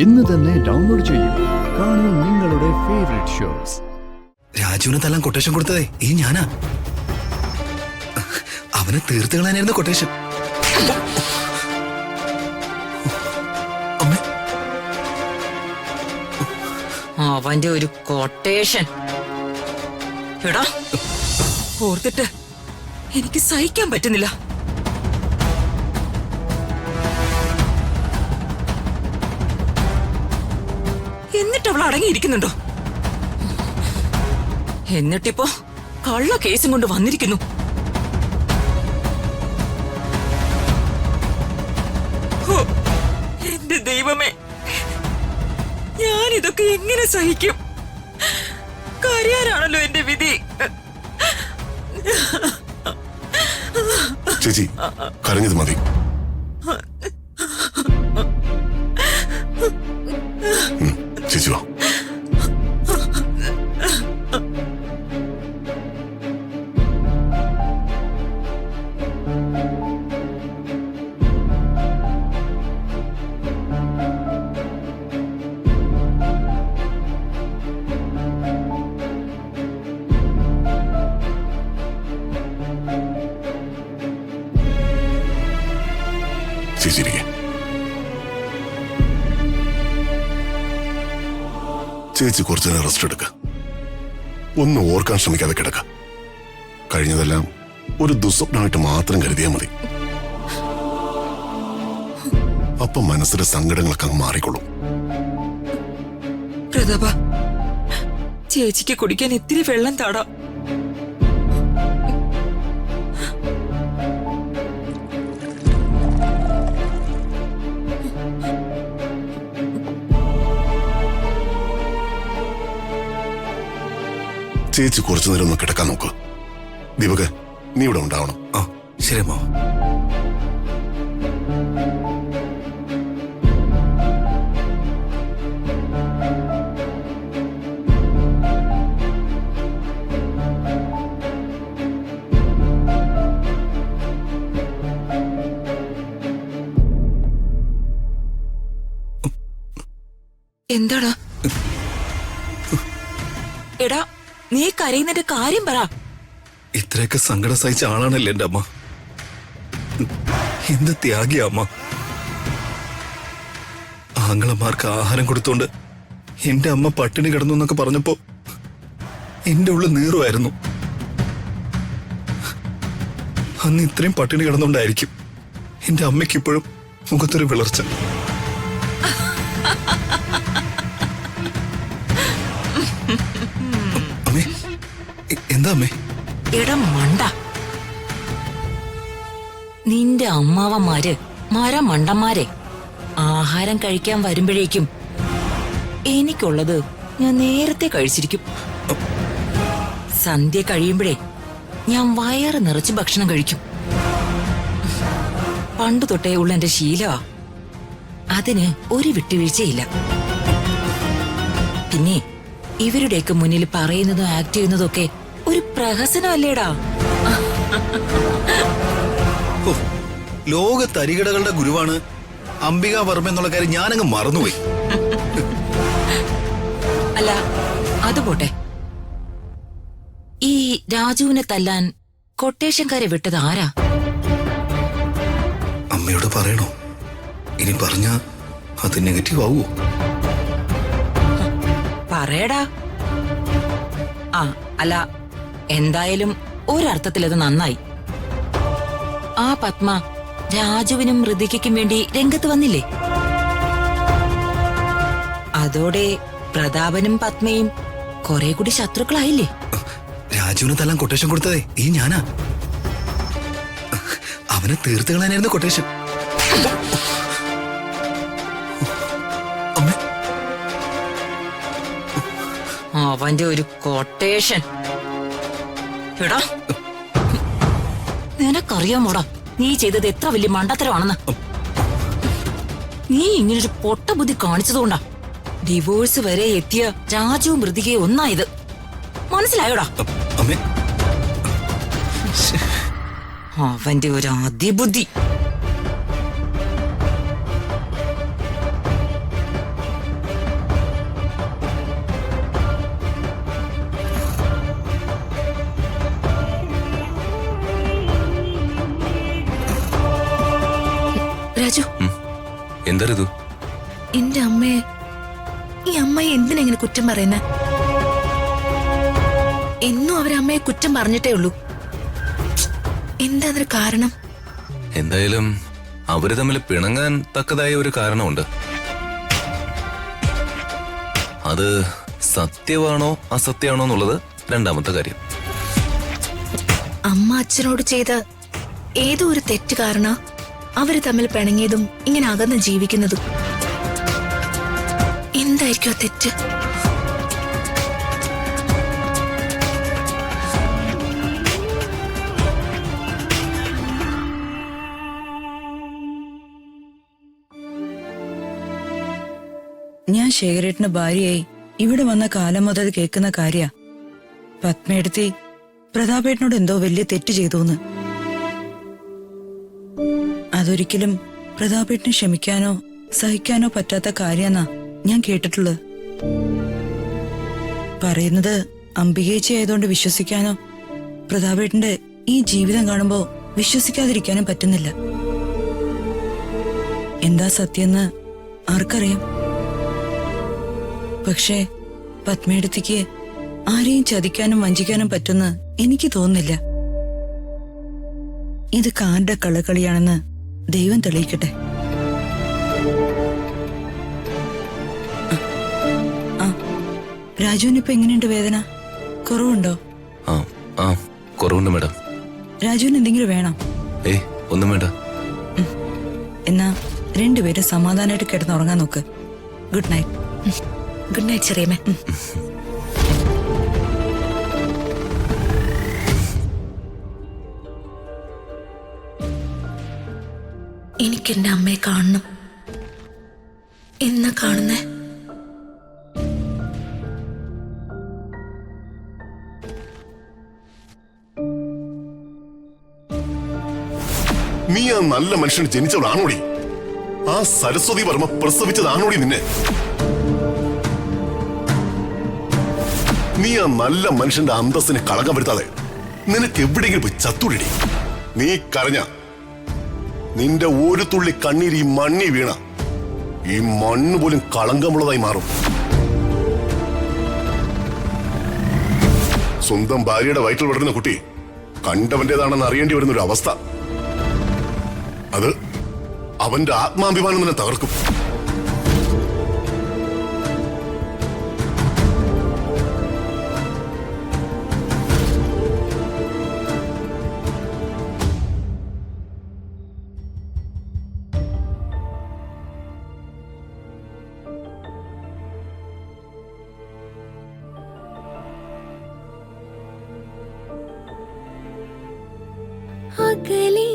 ഇന്ന് തന്നെ ഡൗൺലോഡ് ചെയ്യൂ. കാണൂ നിങ്ങളുടെ ഫേവറേറ്റ് ഷോസ്. രാജുവിന് തല്ലാൻ കൊട്ടേഷൻ കൊടുത്തതേ ഈ ഞാനാ. അവനെ തീർത്ത് കളയാനായിരുന്നു കൊട്ടേഷൻ. അവന്റെ ഒരു കൊട്ടേഷൻ എടാ, ഓർത്തിട്ട് എനിക്ക് സഹിക്കാൻ പറ്റുന്നില്ല. എന്നിട്ട് അവൾ അടങ്ങിയിരിക്കുന്നുണ്ടോ? എന്നിട്ടിപ്പോ കള്ള കേസും കൊണ്ട് വന്നിരിക്കുന്നു. എന്റെ ദൈവമേ, ഞാനിതൊക്കെ എങ്ങനെ സഹിക്കും? കരയാനാണല്ലോ എന്റെ വിധി. ചേച്ചി, കരഞ്ഞത് മതി. ചേച്ചി വാ. ചേച്ചിരിക്കെ. ചേച്ചി കുറച്ചു നേരം റെസ്റ്റ് എടുക്ക. ഒന്നും ഓർക്കാൻ ശ്രമിക്കാതെ കിടക്ക. കഴിഞ്ഞതെല്ലാം ഒരു ദുസ്വപ്നമായിട്ട് മാത്രം കരുതിയാൽ മതി. അപ്പൊ മനസ്സിലെ സങ്കടങ്ങളൊക്കെ അങ്ങ് മാറിക്കൊള്ളും. പ്രതാപ, ചേച്ചിക്ക് കുടിക്കാൻ ഇത്തിരി വെള്ളം താടാ. ചേച്ചി കുറച്ചു നേരം ഒന്ന് കിടക്കാൻ നോക്ക്. ദീപക്, നീ ഇവിടെ ഉണ്ടാവണം. ആ ശരി അമ്മ. എന്താടാ? എടാ, നീ കരയുന്നതിന്റെ കാര്യം പറ. ഇത്രയൊക്കെ സങ്കടം സഹിച്ച ആളാണല്ലേ എന്റെ അമ്മ. എന്ത് ത്യാഗിയ അമ്മ. ആങ്ങളമാർക്ക് ആഹാരം കൊടുത്തോണ്ട് എന്റെ അമ്മ പട്ടിണി കിടന്നു എന്നൊക്കെ പറഞ്ഞപ്പോ എന്റെ ഉള്ളിൽ നീറുമായിരുന്നു. അന്ന് ഇത്രയും പട്ടിണി കിടന്നുകൊണ്ടായിരിക്കും എന്റെ അമ്മയ്ക്ക് ഇപ്പോഴും മുഖത്തൊരു വിളർച്ച. അമ്മേ, എന്താ അമ്മേ? എടാ മണ്ട, നിന്റെ അമ്മാവന്മാര് മരമണ്ടന്മാരെ ആഹാരം കഴിക്കാൻ വരുമ്പോഴേക്കും എനിക്കുള്ളത് ഞാൻ നേരത്തെ കഴിച്ചിരിക്കും. സന്ധ്യ കഴിയുമ്പോഴേ ഞാൻ വയറ് നിറച്ച് ഭക്ഷണം കഴിക്കും. പണ്ടു തൊട്ടേ ഉള്ള എന്റെ ശീലമാ. അതിന് ഒരു വിട്ടുവീഴ്ചയില്ല. പിന്നെ ഇവരുടെയൊക്കെ മുന്നിൽ പറയുന്നതും ആക്ട് ചെയ്യുന്നതും ഒക്കെ ഒരു പ്രഹസനമല്ലേടാ. ലോക തരികിടകളുടെ ഗുരുവാണ് അംബിക വർമ്മ എന്നുള്ള കാര്യം ഞാനങ്ങ് മറന്നുപോയി. അല്ല, അതുപോട്ടെ. ഈ രാജുവിനെ തല്ലാൻ കൊട്ടേഷൻകാരെ വിട്ടത് ആരാ? അമ്മയോട് പറയണോ? ഇനി പറഞ്ഞ അത് നെഗറ്റീവ് ആവോ? പറയടാ. ആ അല്ല, എന്തായാലും ഒരർത്ഥത്തിൽ അത് നന്നായി. ആ പത്മ രാജുവിനും ഋതികയ്ക്കും വേണ്ടി രംഗത്ത് വന്നില്ലേ? അതോടെ പ്രതാപനും പത്മയും കുറെ കൂടി ശത്രുക്കളായില്ലേ? രാജുവിന് തല്ലാൻ കൊട്ടേഷൻ കൊടുത്തതേ ഈ ഞാനാ. അവനെ തീർത്ത് കളയാനായിരുന്നു കൊട്ടേഷൻ. അവന്റെ ഒരു കൊട്ടേഷൻ. എടാ, നിനക്കറിയാമോടാ നീ ചെയ്തത് എത്ര വലിയ മണ്ടത്തരമാണെന്ന്? നീ ഇങ്ങനൊരു പൊട്ട ബുദ്ധി കാണിച്ചതുകൊണ്ടാ ഡിവോഴ്സ് വരെ എത്തിയ രാജുവും മൃതികയും ഒന്നായത്. മനസ്സിലായോടാ? അവന്റെ ഒരു അതിബുദ്ധി. എന്താ ഋതു? എന്റെ അമ്മയെ ഈ അമ്മയെ എന്തിനെങ്ങനെ കുറ്റം പറയുന്നേ? എന്നും അവരമ്മയെ കുറ്റം പറഞ്ഞിട്ടേ ഉള്ളൂ. എന്താ അതിന് കാരണം? എന്തായാലും അവര് തമ്മിൽ പിണങ്ങാൻ തക്കതായ ഒരു കാരണമുണ്ട്. അത് സത്യമാണോ അസത്യമാണോ എന്നുള്ളത് രണ്ടാമത്തെ കാര്യം. അമ്മ അച്ഛനോട് ചെയ്ത ഏതോ ഒരു തെറ്റ് കാരണം അവര് തമ്മിൽ പിണങ്ങിയതും ഇങ്ങനെ അകന്ന് ജീവിക്കുന്നതും. എന്തായിരിക്കും ആ തെറ്റ്? ഞാൻ ശേഖരേട്ടന് ഭാര്യയായി ഇവിടെ വന്ന കാലം മുതൽ കേൾക്കുന്ന കാര്യ പത്മയെടുത്തി പ്രതാപേട്ടനോട് എന്തോ വലിയ തെറ്റ് ചെയ്തൂന്ന്. അതൊരിക്കലും പ്രതാപേട്ടന് ക്ഷമിക്കാനോ സഹിക്കാനോ പറ്റാത്ത കാര്യന്നാ ഞാൻ കേട്ടിട്ടുള്ളത്. പറയുന്നത് അംബികേച്ചി ആയതുകൊണ്ട് വിശ്വസിക്കാനോ പ്രതാപേട്ടന്റെ ഈ ജീവിതം കാണുമ്പോ വിശ്വസിക്കാതിരിക്കാനും പറ്റുന്നില്ല. എന്താ സത്യമെന്ന് ആർക്കറിയാം? പക്ഷേ പത്മയെടുത്തിക്ക് ആരെയും ചതിക്കാനും വഞ്ചിക്കാനും പറ്റുമെന്ന് എനിക്ക് തോന്നുന്നില്ല. ഇത് കാരുടെ കള്ളക്കളിയാണെന്ന് ദൈവം തെളിയിക്കട്ടെ. രാജുവിനിപ്പോ എങ്ങനെയുണ്ട് വേദന? കുറവുണ്ടോ? കുറവുണ്ട് മാഡം. രാജുവിന് എന്തെങ്കിലും വേണം? ഒന്നും വേണ്ട. എന്നാ രണ്ടുപേരും സമാധാനമായിട്ട് കിടന്നുറങ്ങാൻ നോക്ക്. Good night. ഗുഡ് നൈറ്റ് ചെറിയമ്മേ. എനിക്കെന്റെ അമ്മയെ കാണണം. എന്നാ കാണുന്നേ? നീ ആ നല്ല മനുഷ്യൻ ജനിച്ചവളാണോടി? ആ സരസ്വതി വർമ്മ പ്രസവിച്ചതാണോടി നിന്നെ? നീ ആ നല്ല മനുഷ്യന്റെ അന്തസ്സിന് കളങ്കം വരുത്താതെ നിനക്ക് എവിടെയെങ്കിലും പോയി ചത്തുടിടി. നീ കരഞ്ഞ നിന്റെ ഒരു തുള്ളി കണ്ണീര് ഈ മണ്ണി വീണ ഈ മണ്ണ് പോലും കളങ്കമുള്ളതായി മാറും. സ്വന്തം ഭാര്യയുടെ വയറ്റിൽ വളരുന്ന കുട്ടി കണ്ടവന്റേതാണെന്ന് അറിയേണ്ടി വരുന്ന ഒരു അവസ്ഥ, അത് അവന്റെ ആത്മാഭിമാനം തന്നെ തകർക്കും. അകലേ